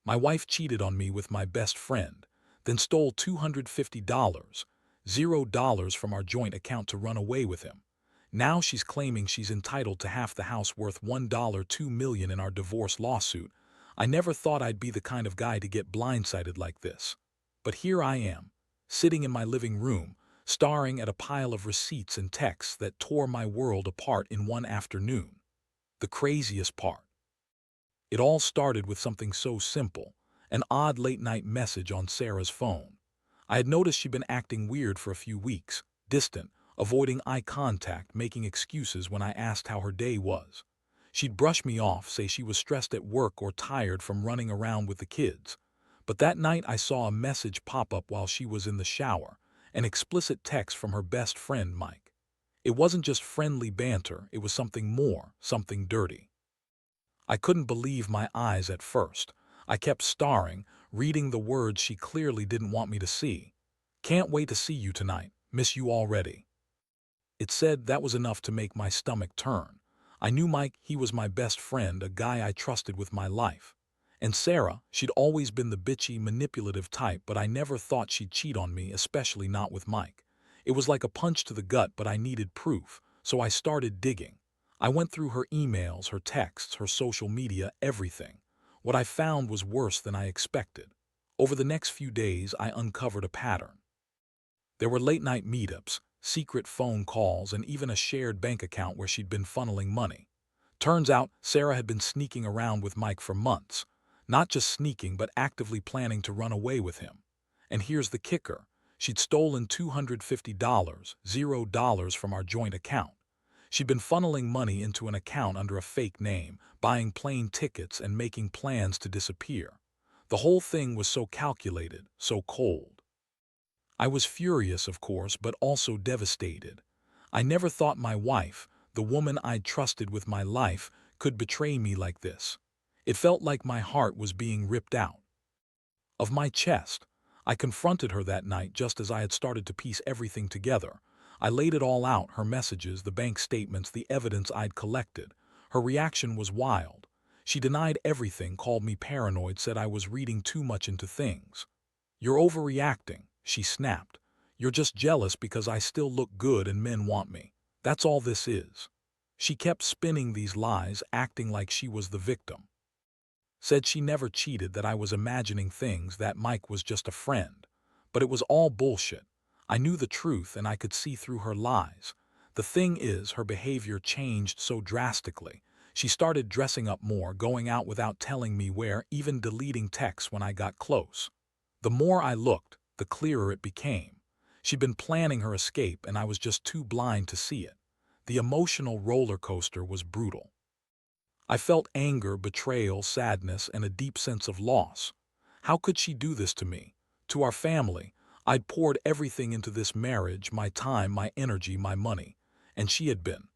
My wife cheated on me with my best friend, then stole $250, $0 from our joint account to run away with him. Now she's claiming she's entitled to half the house worth $2 million in our divorce lawsuit. I never thought I'd be the kind of guy to get blindsided like this. But here I am, sitting in my living room, staring at a pile of receipts and texts that tore my world apart in one afternoon. The craziest part. It all started with something so simple, an odd late-night message on Sarah's phone. I had noticed she'd been acting weird for a few weeks, distant, avoiding eye contact, making excuses when I asked how her day was. She'd brush me off, say she was stressed at work or tired from running around with the kids. But that night I saw a message pop up while she was in the shower, an explicit text from her best friend, Mike. It wasn't just friendly banter, it was something more, something dirty. I couldn't believe my eyes at first. I kept staring, reading the words she clearly didn't want me to see. "Can't wait to see you tonight. Miss you already." It said that was enough to make my stomach turn. I knew Mike, he was my best friend, a guy I trusted with my life. And Sarah, she'd always been the bitchy, manipulative type, but I never thought she'd cheat on me, especially not with Mike. It was like a punch to the gut, but I needed proof, so I started digging. I went through her emails, her texts, her social media, everything. What I found was worse than I expected. Over the next few days, I uncovered a pattern. There were late-night meetups, secret phone calls, and even a shared bank account where she'd been funneling money. Turns out, Sarah had been sneaking around with Mike for months. Not just sneaking, but actively planning to run away with him. And here's the kicker. She'd stolen $250, $0 from our joint account. She'd been funneling money into an account under a fake name, buying plane tickets and making plans to disappear. The whole thing was so calculated, so cold. I was furious, of course, but also devastated. I never thought my wife, the woman I'd trusted with my life, could betray me like this. It felt like my heart was being ripped out of my chest. I confronted her that night just as I had started to piece everything together. I laid it all out, her messages, the bank statements, the evidence I'd collected. Her reaction was wild. She denied everything, called me paranoid, said I was reading too much into things. "You're overreacting," she snapped. "You're just jealous because I still look good and men want me. That's all this is." She kept spinning these lies, acting like she was the victim. Said she never cheated, that I was imagining things, that Mike was just a friend. But it was all bullshit. I knew the truth and I could see through her lies. The thing is, her behavior changed so drastically. She started dressing up more, going out without telling me where, even deleting texts when I got close. The more I looked, the clearer it became. She'd been planning her escape and I was just too blind to see it. The emotional roller coaster was brutal. I felt anger, betrayal, sadness, and a deep sense of loss. How could she do this to me? To our family? I'd poured everything into this marriage, my time, my energy, my money. And she had been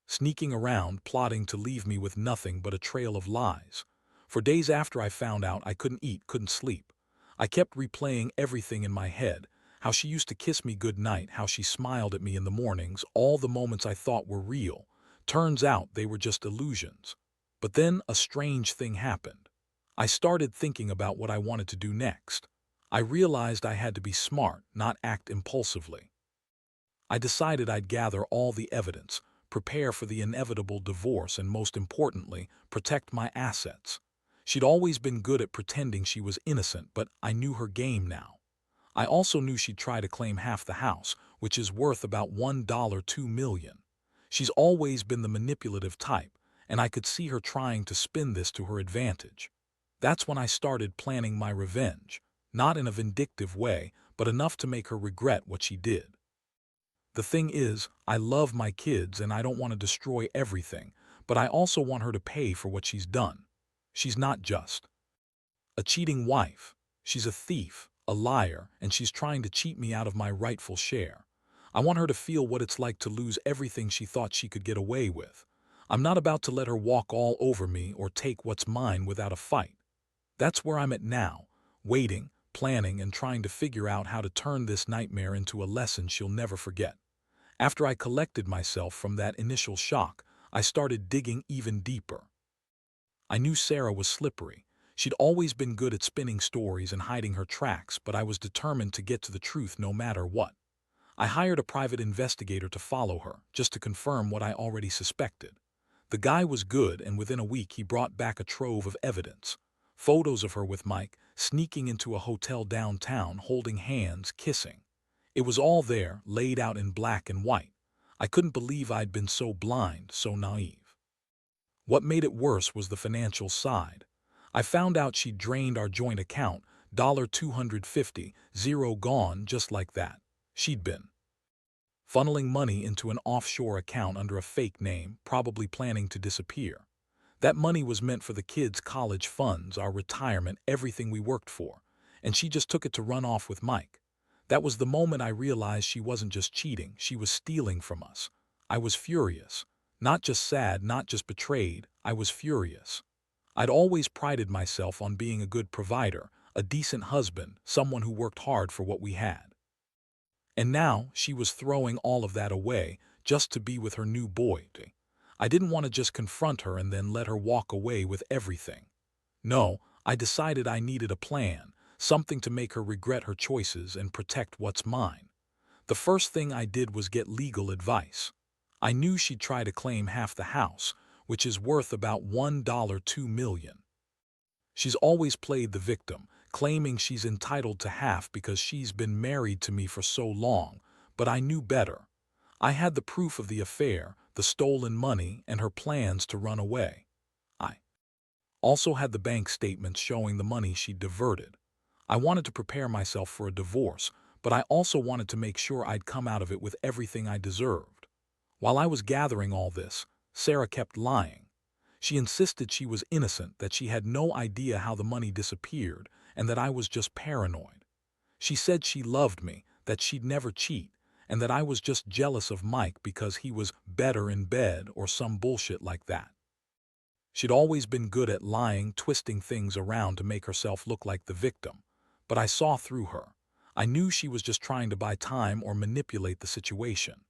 sneaking around, plotting to leave me with nothing but a trail of lies. For days after I found out, I couldn't eat, couldn't sleep. I kept replaying everything in my head. How she used to kiss me goodnight, how she smiled at me in the mornings, all the moments I thought were real. Turns out they were just illusions. But then a strange thing happened. I started thinking about what I wanted to do next. I realized I had to be smart, not act impulsively. I decided I'd gather all the evidence, prepare for the inevitable divorce, and most importantly, protect my assets. She'd always been good at pretending she was innocent, but I knew her game now. I also knew she'd try to claim half the house, which is worth about $2 million. She's always been the manipulative type, and I could see her trying to spin this to her advantage. That's when I started planning my revenge, not in a vindictive way, but enough to make her regret what she did. The thing is, I love my kids and I don't want to destroy everything, but I also want her to pay for what she's done. She's not just a cheating wife. She's a thief, a liar, and she's trying to cheat me out of my rightful share. I want her to feel what it's like to lose everything she thought she could get away with. I'm not about to let her walk all over me or take what's mine without a fight. That's where I'm at now, waiting, planning, and trying to figure out how to turn this nightmare into a lesson she'll never forget. After I collected myself from that initial shock, I started digging even deeper. I knew Sarah was slippery. She'd always been good at spinning stories and hiding her tracks, but I was determined to get to the truth no matter what. I hired a private investigator to follow her, just to confirm what I already suspected. The guy was good, and within a week he brought back a trove of evidence. Photos of her with Mike, sneaking into a hotel downtown, holding hands, kissing. It was all there, laid out in black and white. I couldn't believe I'd been so blind, so naive. What made it worse was the financial side. I found out she'd drained our joint account, $250, zero gone just like that. She'd been funneling money into an offshore account under a fake name, probably planning to disappear. That money was meant for the kids' college funds, our retirement, everything we worked for, and she just took it to run off with Mike. That was the moment I realized she wasn't just cheating, she was stealing from us. I was furious. Not just sad, not just betrayed, I was furious. I'd always prided myself on being a good provider, a decent husband, someone who worked hard for what we had. And now she was throwing all of that away just to be with her new boy. I didn't want to just confront her and then let her walk away with everything. No, I decided I needed a plan, something to make her regret her choices and protect what's mine. The first thing I did was get legal advice. I knew she'd try to claim half the house, which is worth about $1.2 million. She's always played the victim, claiming she's entitled to half because she's been married to me for so long, but I knew better. I had the proof of the affair, the stolen money, and her plans to run away. I also had the bank statements showing the money she'd diverted. I wanted to prepare myself for a divorce, but I also wanted to make sure I'd come out of it with everything I deserved. While I was gathering all this, Sarah kept lying. She insisted she was innocent, that she had no idea how the money disappeared, and that I was just paranoid. She said she loved me, that she'd never cheat, and that I was just jealous of Mike because he was better in bed or some bullshit like that. She'd always been good at lying, twisting things around to make herself look like the victim. But I saw through her. I knew she was just trying to buy time or manipulate the situation.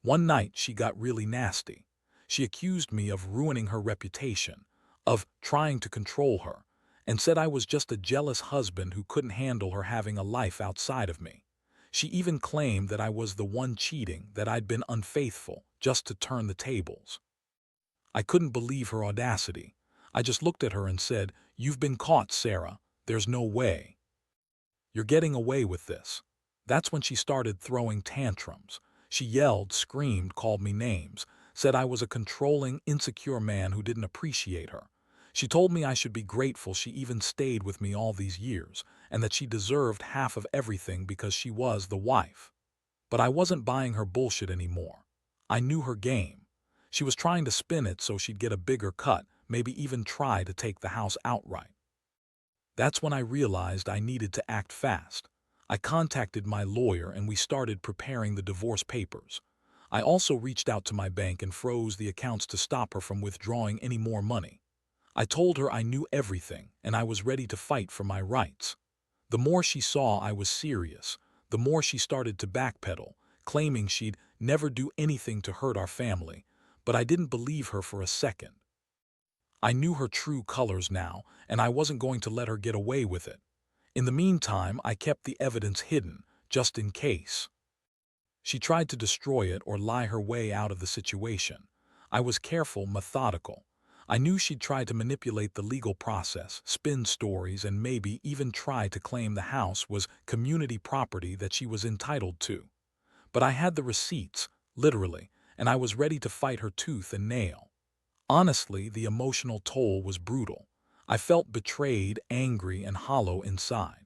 One night she got really nasty. She accused me of ruining her reputation, of trying to control her, and said I was just a jealous husband who couldn't handle her having a life outside of me. She even claimed that I was the one cheating, that I'd been unfaithful, just to turn the tables. I couldn't believe her audacity. I just looked at her and said, "You've been caught, Sarah. There's no way you're getting away with this." That's when she started throwing tantrums. She yelled, screamed, called me names, said I was a controlling, insecure man who didn't appreciate her. She told me I should be grateful she even stayed with me all these years, and that she deserved half of everything because she was the wife. But I wasn't buying her bullshit anymore. I knew her game. She was trying to spin it so she'd get a bigger cut, maybe even try to take the house outright. That's when I realized I needed to act fast. I contacted my lawyer and we started preparing the divorce papers. I also reached out to my bank and froze the accounts to stop her from withdrawing any more money. I told her I knew everything and I was ready to fight for my rights. The more she saw I was serious, the more she started to backpedal, claiming she'd never do anything to hurt our family, but I didn't believe her for a second. I knew her true colors now, and I wasn't going to let her get away with it. In the meantime, I kept the evidence hidden, just in case she tried to destroy it or lie her way out of the situation. I was careful, methodical. I knew she'd try to manipulate the legal process, spin stories, and maybe even try to claim the house was community property that she was entitled to. But I had the receipts, literally, and I was ready to fight her tooth and nail. Honestly, the emotional toll was brutal. I felt betrayed, angry, and hollow inside.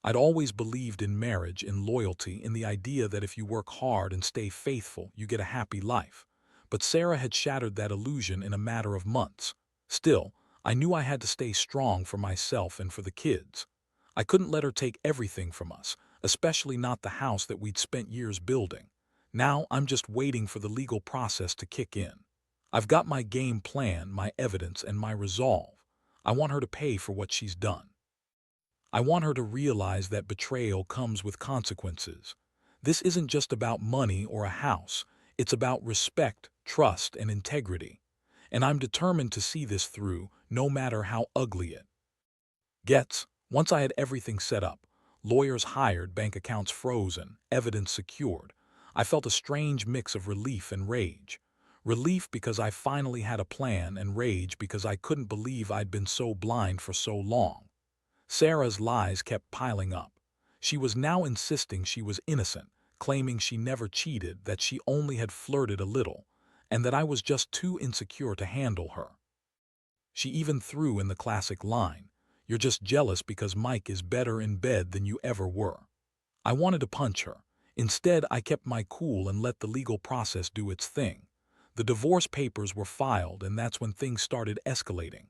I'd always believed in marriage, in loyalty, in the idea that if you work hard and stay faithful, you get a happy life. But Sarah had shattered that illusion in a matter of months. Still, I knew I had to stay strong for myself and for the kids. I couldn't let her take everything from us, especially not the house that we'd spent years building. Now I'm just waiting for the legal process to kick in. I've got my game plan, my evidence, and my resolve. I want her to pay for what she's done. I want her to realize that betrayal comes with consequences. This isn't just about money or a house. It's about respect, trust, and integrity. And I'm determined to see this through, no matter how ugly it Once I had everything set up, lawyers hired, bank accounts frozen, evidence secured, I felt a strange mix of relief and rage. Relief because I finally had a plan, and rage because I couldn't believe I'd been so blind for so long. Sarah's lies kept piling up. She was now insisting she was innocent, claiming she never cheated, that she only had flirted a little, and that I was just too insecure to handle her. She even threw in the classic line, "You're just jealous because Mike is better in bed than you ever were." I wanted to punch her. Instead, I kept my cool and let the legal process do its thing. The divorce papers were filed, and that's when things started escalating.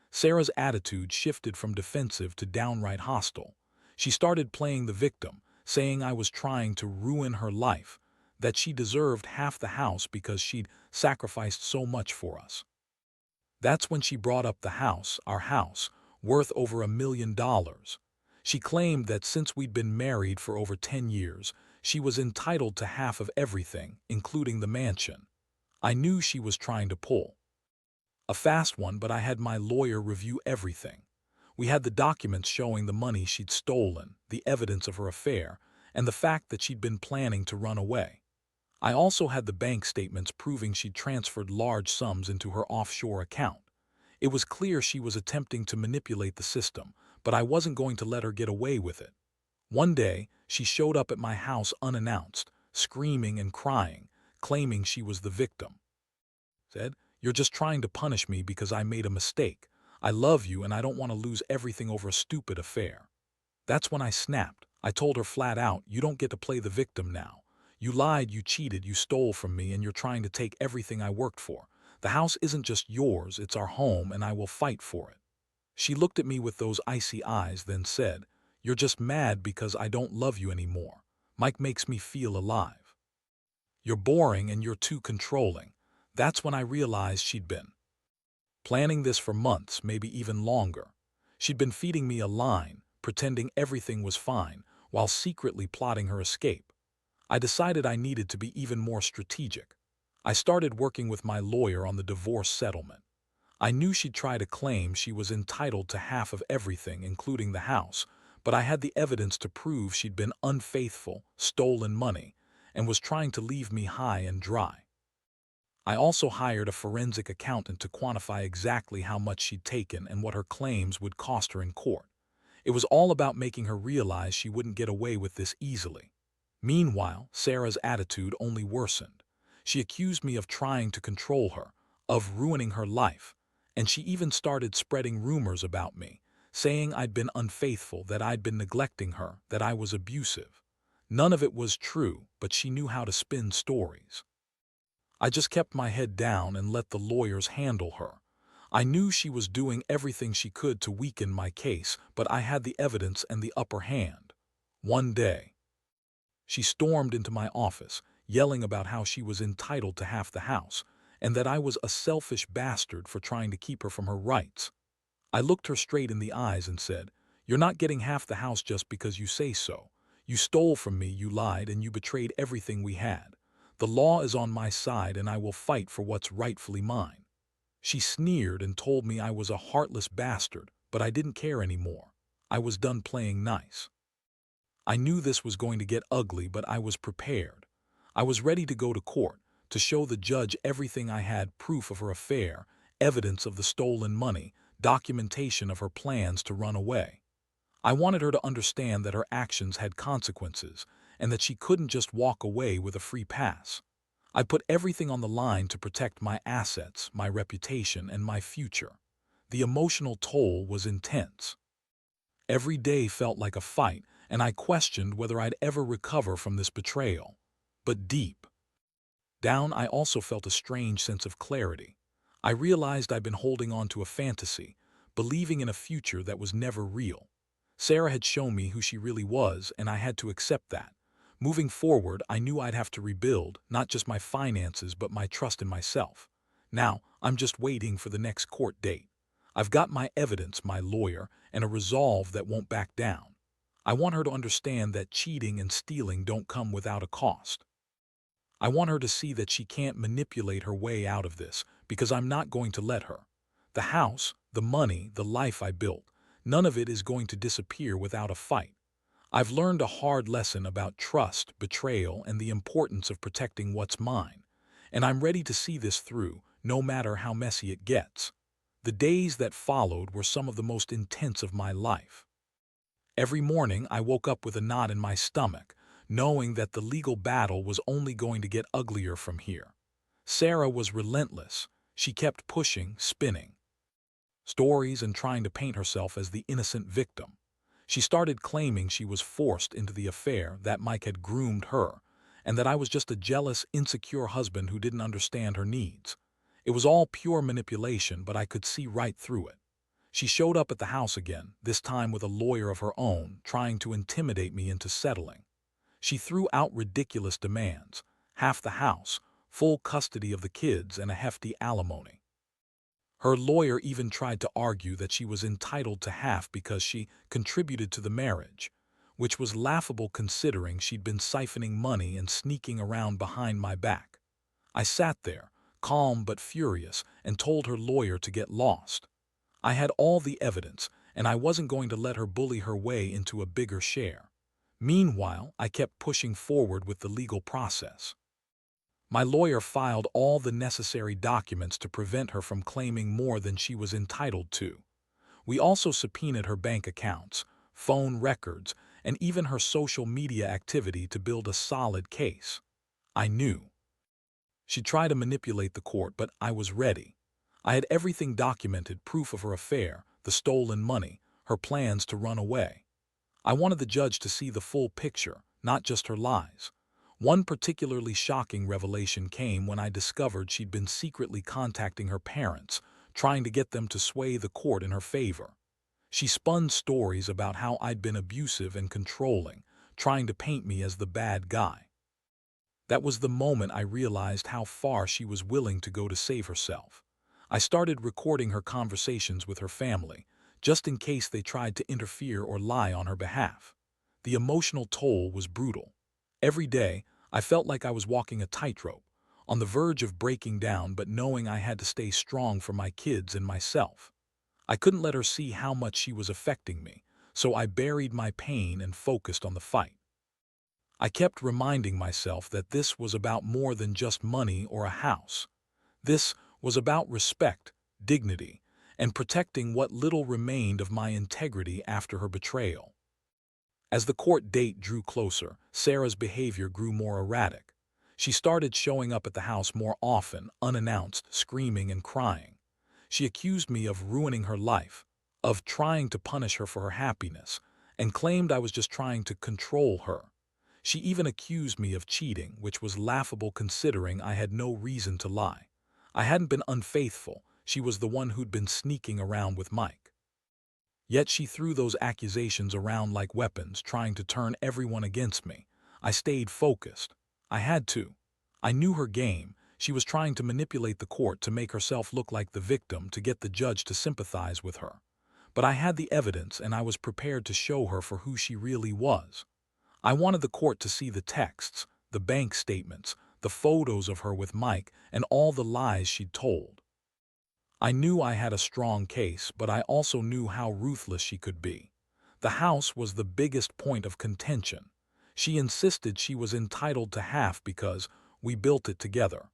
Sarah's attitude shifted from defensive to downright hostile. She started playing the victim, saying I was trying to ruin her life, that she deserved half the house because she'd sacrificed so much for us. That's when she brought up our house, worth over $1 million. She claimed that since we'd been married for over 10 years, she was entitled to half of everything, including the mansion. I knew she was trying to pull a fast one, but I had my lawyer review everything. We had the documents showing the money she'd stolen, the evidence of her affair, and the fact that she'd been planning to run away. I also had the bank statements proving she'd transferred large sums into her offshore account. It was clear she was attempting to manipulate the system, but I wasn't going to let her get away with it. One day, she showed up at my house unannounced, screaming and crying, claiming she was the victim. Said, "You're just trying to punish me because I made a mistake. I love you and I don't want to lose everything over a stupid affair." That's when I snapped. I told her flat out, "You don't get to play the victim now. You lied, you cheated, you stole from me, and you're trying to take everything I worked for. The house isn't just yours, it's our home, and I will fight for it." She looked at me with those icy eyes, then said, "You're just mad because I don't love you anymore. Mike makes me feel alive. You're boring and you're too controlling." That's when I realized she'd been planning this for months, maybe even longer. She'd been feeding me a line, pretending everything was fine, while secretly plotting her escape. I decided I needed to be even more strategic. I started working with my lawyer on the divorce settlement. I knew she'd try to claim she was entitled to half of everything, including the house, but I had the evidence to prove she'd been unfaithful, stolen money, and was trying to leave me high and dry. I also hired a forensic accountant to quantify exactly how much she'd taken and what her claims would cost her in court. It was all about making her realize she wouldn't get away with this easily. Meanwhile, Sarah's attitude only worsened. She accused me of trying to control her, of ruining her life, and she even started spreading rumors about me, saying I'd been unfaithful, that I'd been neglecting her, that I was abusive. None of it was true, but she knew how to spin stories. I just kept my head down and let the lawyers handle her. I knew she was doing everything she could to weaken my case, but I had the evidence and the upper hand. One day, she stormed into my office, yelling about how she was entitled to half the house, and that I was a selfish bastard for trying to keep her from her rights. I looked her straight in the eyes and said, "You're not getting half the house just because you say so. You stole from me, you lied, and you betrayed everything we had. The law is on my side, and I will fight for what's rightfully mine." She sneered and told me I was a heartless bastard, but I didn't care anymore. I was done playing nice. I knew this was going to get ugly, but I was prepared. I was ready to go to court, to show the judge everything I had: proof of her affair, evidence of the stolen money, documentation of her plans to run away. I wanted her to understand that her actions had consequences, and that she couldn't just walk away with a free pass. I put everything on the line to protect my assets, my reputation, and my future. The emotional toll was intense. Every day felt like a fight, and I questioned whether I'd ever recover from this betrayal. But deep down, I also felt a strange sense of clarity. I realized I'd been holding on to a fantasy, believing in a future that was never real. Sarah had shown me who she really was, and I had to accept that. Moving forward, I knew I'd have to rebuild, not just my finances, but my trust in myself. Now, I'm just waiting for the next court date. I've got my evidence, my lawyer, and a resolve that won't back down. I want her to understand that cheating and stealing don't come without a cost. I want her to see that she can't manipulate her way out of this, because I'm not going to let her. The house, the money, the life I built, None of it is going to disappear without a fight. I've learned a hard lesson about trust, betrayal, and the importance of protecting what's mine. And I'm ready to see this through, no matter how messy it gets. The days that followed were some of the most intense of my life. Every morning I woke up with a knot in my stomach, knowing that the legal battle was only going to get uglier from here. Sarah was relentless. She kept pushing, spinning stories and trying to paint herself as the innocent victim. She started claiming she was forced into the affair, that Mike had groomed her, and that I was just a jealous, insecure husband who didn't understand her needs. It was all pure manipulation, but I could see right through it. She showed up at the house again, this time with a lawyer of her own, trying to intimidate me into settling. She threw out ridiculous demands: half the house, full custody of the kids, and a hefty alimony. Her lawyer even tried to argue that she was entitled to half because she contributed to the marriage, which was laughable considering she'd been siphoning money and sneaking around behind my back. I sat there, calm but furious, and told her lawyer to get lost. I had all the evidence, and I wasn't going to let her bully her way into a bigger share. Meanwhile, I kept pushing forward with the legal process. My lawyer filed all the necessary documents to prevent her from claiming more than she was entitled to. We also subpoenaed her bank accounts, phone records, and even her social media activity to build a solid case. I knew she'd try to manipulate the court, but I was ready. I had everything documented: proof of her affair, the stolen money, her plans to run away. I wanted the judge to see the full picture, not just her lies. One particularly shocking revelation came when I discovered she'd been secretly contacting her parents, trying to get them to sway the court in her favor. She spun stories about how I'd been abusive and controlling, trying to paint me as the bad guy. That was the moment I realized how far she was willing to go to save herself. I started recording her conversations with her family, just in case they tried to interfere or lie on her behalf. The emotional toll was brutal. Every day, I felt like I was walking a tightrope, on the verge of breaking down, but knowing I had to stay strong for my kids and myself. I couldn't let her see how much she was affecting me, so I buried my pain and focused on the fight. I kept reminding myself that this was about more than just money or a house. This was about respect, dignity, and protecting what little remained of my integrity after her betrayal. As the court date drew closer, Sarah's behavior grew more erratic. She started showing up at the house more often, unannounced, screaming and crying. She accused me of ruining her life, of trying to punish her for her happiness, and claimed I was just trying to control her. She even accused me of cheating, which was laughable considering I had no reason to lie. I hadn't been unfaithful. She was the one who'd been sneaking around with Mike. Yet she threw those accusations around like weapons, trying to turn everyone against me. I stayed focused. I had to. I knew her game. She was trying to manipulate the court to make herself look like the victim, to get the judge to sympathize with her. But I had the evidence, and I was prepared to show her for who she really was. I wanted the court to see the texts, the bank statements, the photos of her with Mike, and all the lies she'd told. I knew I had a strong case, but I also knew how ruthless she could be. The house was the biggest point of contention. She insisted she was entitled to half because we built it together.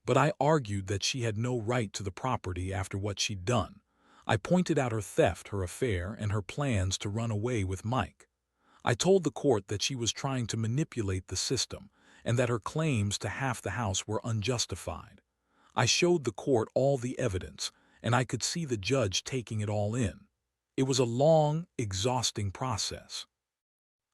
But I argued that she had no right to the property after what she'd done. I pointed out her theft, her affair, and her plans to run away with Mike. I told the court that she was trying to manipulate the system, and that her claims to half the house were unjustified. I showed the court all the evidence, and I could see the judge taking it all in. It was a long, exhausting process.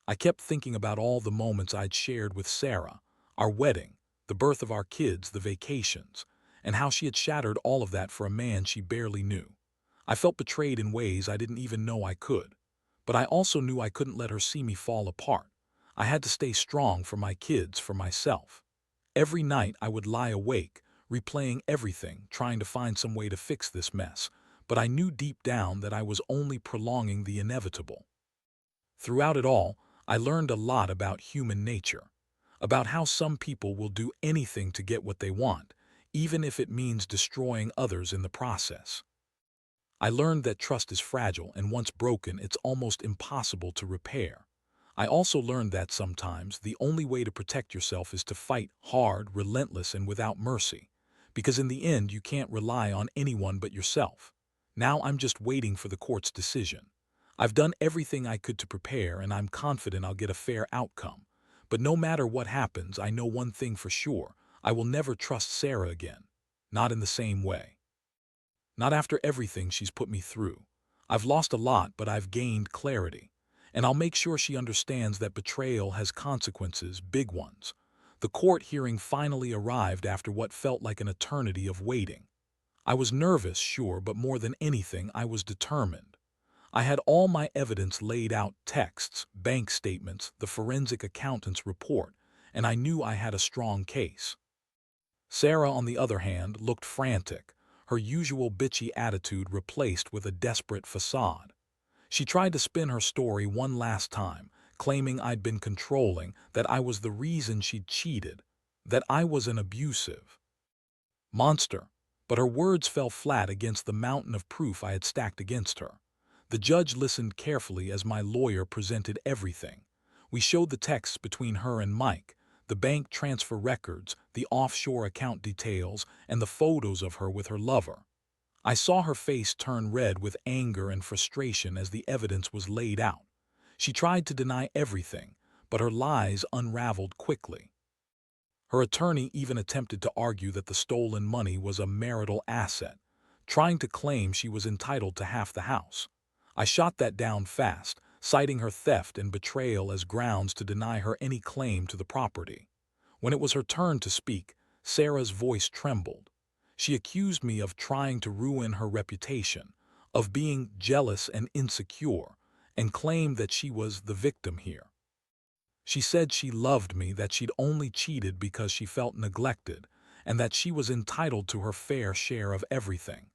I kept thinking about all the moments I'd shared with Sarah, our wedding, the birth of our kids, the vacations, and how she had shattered all of that for a man she barely knew. I felt betrayed in ways I didn't even know I could. But I also knew I couldn't let her see me fall apart. I had to stay strong for my kids, for myself. Every night I would lie awake, replaying everything, trying to find some way to fix this mess, but I knew deep down that I was only prolonging the inevitable. Throughout it all, I learned a lot about human nature, about how some people will do anything to get what they want, even if it means destroying others in the process. I learned that trust is fragile, and once broken, it's almost impossible to repair. I also learned that sometimes the only way to protect yourself is to fight hard, relentless, and without mercy. Because in the end, you can't rely on anyone but yourself. Now I'm just waiting for the court's decision. I've done everything I could to prepare, and I'm confident I'll get a fair outcome. But no matter what happens, I know one thing for sure. I will never trust Sarah again. Not in the same way. Not after everything she's put me through. I've lost a lot, but I've gained clarity. And I'll make sure she understands that betrayal has consequences, big ones. The court hearing finally arrived after what felt like an eternity of waiting. I was nervous, sure, but more than anything, I was determined. I had all my evidence laid out: texts, bank statements, the forensic accountant's report, and I knew I had a strong case. Sarah, on the other hand, looked frantic, her usual bitchy attitude replaced with a desperate facade. She tried to spin her story one last time, claiming I'd been controlling, that I was the reason she'd cheated, that I was an abusive monster. But her words fell flat against the mountain of proof I had stacked against her. The judge listened carefully as my lawyer presented everything. We showed the texts between her and Mike, the bank transfer records, the offshore account details, and the photos of her with her lover. I saw her face turn red with anger and frustration as the evidence was laid out. She tried to deny everything, but her lies unraveled quickly. Her attorney even attempted to argue that the stolen money was a marital asset, trying to claim she was entitled to half the house. I shot that down fast, citing her theft and betrayal as grounds to deny her any claim to the property. When it was her turn to speak, Sarah's voice trembled. She accused me of trying to ruin her reputation, of being jealous and insecure, and claimed that she was the victim here. She said she loved me, that she'd only cheated because she felt neglected, and that she was entitled to her fair share of everything.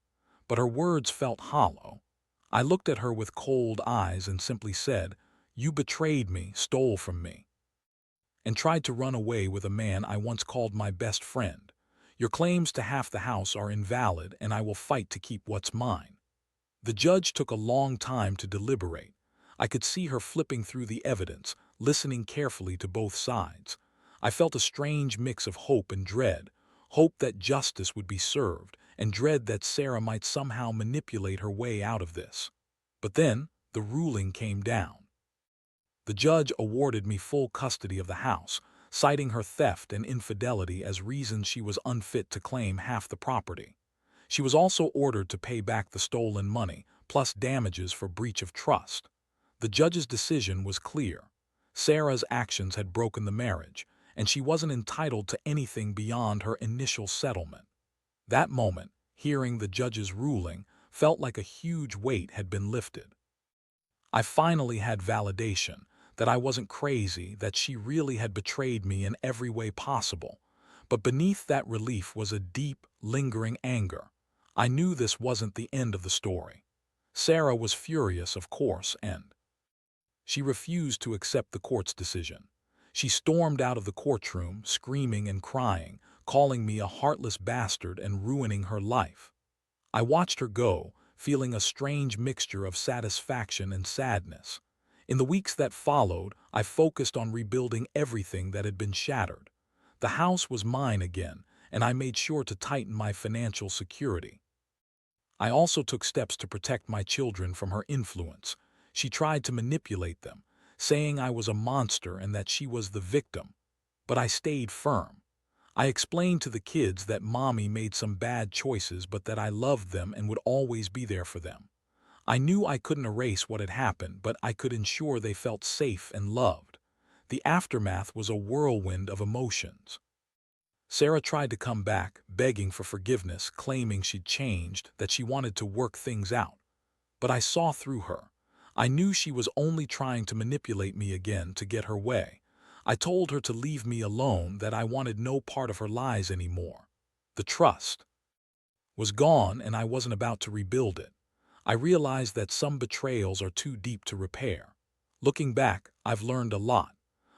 But her words felt hollow. I looked at her with cold eyes and simply said, "You betrayed me, stole from me, and tried to run away with a man I once called my best friend. Your claims to half the house are invalid, and I will fight to keep what's mine." The judge took a long time to deliberate. I could see her flipping through the evidence, listening carefully to both sides. I felt a strange mix of hope and dread: hope that justice would be served, and dread that Sarah might somehow manipulate her way out of this. But then, the ruling came down. The judge awarded me full custody of the house, citing her theft and infidelity as reasons she was unfit to claim half the property. She was also ordered to pay back the stolen money, plus damages for breach of trust. The judge's decision was clear. Sarah's actions had broken the marriage, and she wasn't entitled to anything beyond her initial settlement. That moment, hearing the judge's ruling, felt like a huge weight had been lifted. I finally had validation that I wasn't crazy, that she really had betrayed me in every way possible. But beneath that relief was a deep, lingering anger. I knew this wasn't the end of the story. Sarah was furious, of course, and she refused to accept the court's decision. She stormed out of the courtroom, screaming and crying, calling me a heartless bastard and ruining her life. I watched her go, feeling a strange mixture of satisfaction and sadness. In the weeks that followed, I focused on rebuilding everything that had been shattered. The house was mine again, and I made sure to tighten my financial security. I also took steps to protect my children from her influence. She tried to manipulate them, saying I was a monster and that she was the victim. But I stayed firm. I explained to the kids that Mommy made some bad choices, but that I loved them and would always be there for them. I knew I couldn't erase what had happened, but I could ensure they felt safe and loved. The aftermath was a whirlwind of emotions. Sarah tried to come back, begging for forgiveness, claiming she'd changed, that she wanted to work things out. But I saw through her. I knew she was only trying to manipulate me again to get her way. I told her to leave me alone, that I wanted no part of her lies anymore. The trust was gone, and I wasn't about to rebuild it. I realized that some betrayals are too deep to repair. Looking back, I've learned a lot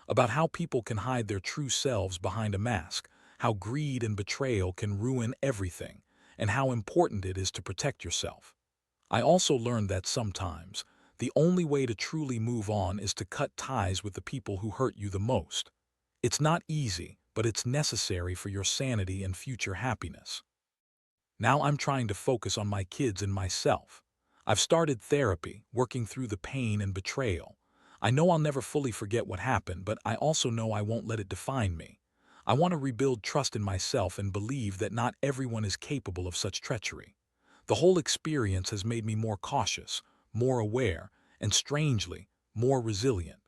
about how people can hide their true selves behind a mask, how greed and betrayal can ruin everything, and how important it is to protect yourself. I also learned that sometimes the only way to truly move on is to cut ties with the people who hurt you the most. It's not easy, but it's necessary for your sanity and future happiness. Now I'm trying to focus on my kids and myself. I've started therapy, working through the pain and betrayal. I know I'll never fully forget what happened, but I also know I won't let it define me. I want to rebuild trust in myself and believe that not everyone is capable of such treachery. The whole experience has made me more cautious, more aware, and strangely, more resilient.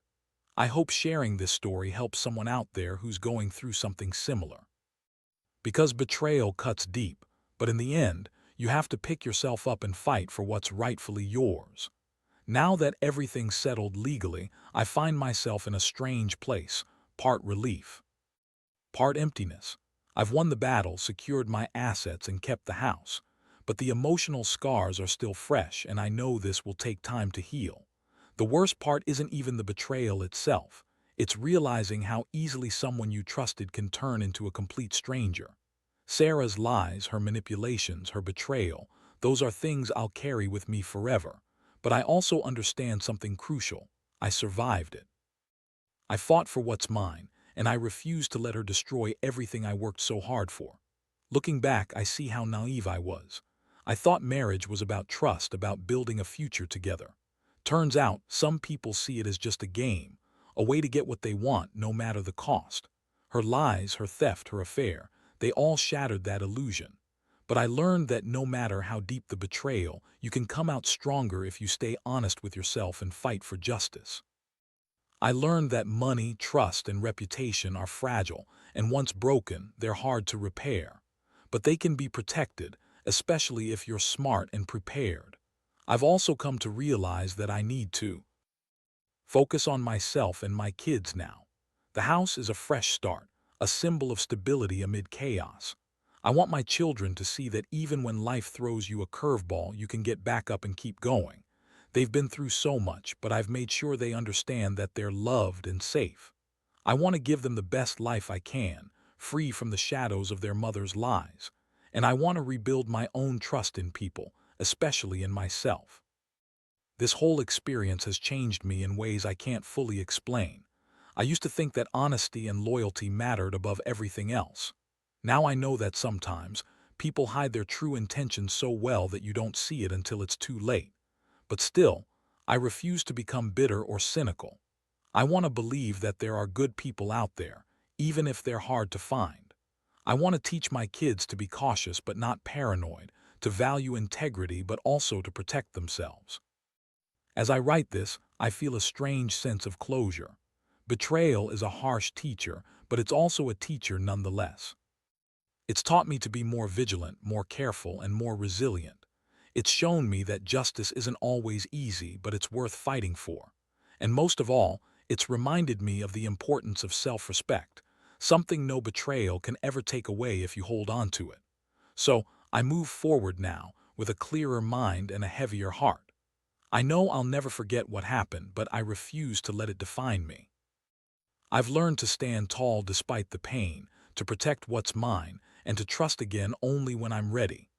I hope sharing this story helps someone out there who's going through something similar. Because betrayal cuts deep, but in the end, you have to pick yourself up and fight for what's rightfully yours. Now that everything's settled legally, I find myself in a strange place, part relief, part emptiness. I've won the battle, secured my assets, and kept the house. But the emotional scars are still fresh, and I know this will take time to heal. The worst part isn't even the betrayal itself. It's realizing how easily someone you trusted can turn into a complete stranger. Sarah's lies, her manipulations, her betrayal, those are things I'll carry with me forever. But I also understand something crucial. I survived it. I fought for what's mine, and I refused to let her destroy everything I worked so hard for. Looking back, I see how naive I was. I thought marriage was about trust, about building a future together. Turns out, some people see it as just a game, a way to get what they want, no matter the cost. Her lies, her theft, her affair, they all shattered that illusion. But I learned that no matter how deep the betrayal, you can come out stronger if you stay honest with yourself and fight for justice. I learned that money, trust, and reputation are fragile, and once broken, they're hard to repair. But they can be protected, especially if you're smart and prepared. I've also come to realize that I need to focus on myself and my kids now. The house is a fresh start, a symbol of stability amid chaos. I want my children to see that even when life throws you a curveball, you can get back up and keep going. They've been through so much, but I've made sure they understand that they're loved and safe. I want to give them the best life I can, free from the shadows of their mother's lies. And I want to rebuild my own trust in people, especially in myself. This whole experience has changed me in ways I can't fully explain. I used to think that honesty and loyalty mattered above everything else. Now I know that sometimes people hide their true intentions so well that you don't see it until it's too late. But still, I refuse to become bitter or cynical. I want to believe that there are good people out there, even if they're hard to find. I want to teach my kids to be cautious but not paranoid, to value integrity but also to protect themselves. As I write this, I feel a strange sense of closure. Betrayal is a harsh teacher, but it's also a teacher nonetheless. It's taught me to be more vigilant, more careful, and more resilient. It's shown me that justice isn't always easy, but it's worth fighting for. And most of all, it's reminded me of the importance of self-respect, something no betrayal can ever take away if you hold on to it. So, I move forward now, with a clearer mind and a heavier heart. I know I'll never forget what happened, but I refuse to let it define me. I've learned to stand tall despite the pain, to protect what's mine, and to trust again only when I'm ready.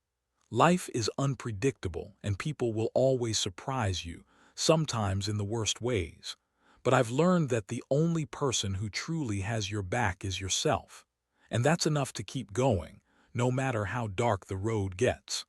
Life is unpredictable, and people will always surprise you, sometimes in the worst ways. But I've learned that the only person who truly has your back is yourself. And that's enough to keep going, no matter how dark the road gets.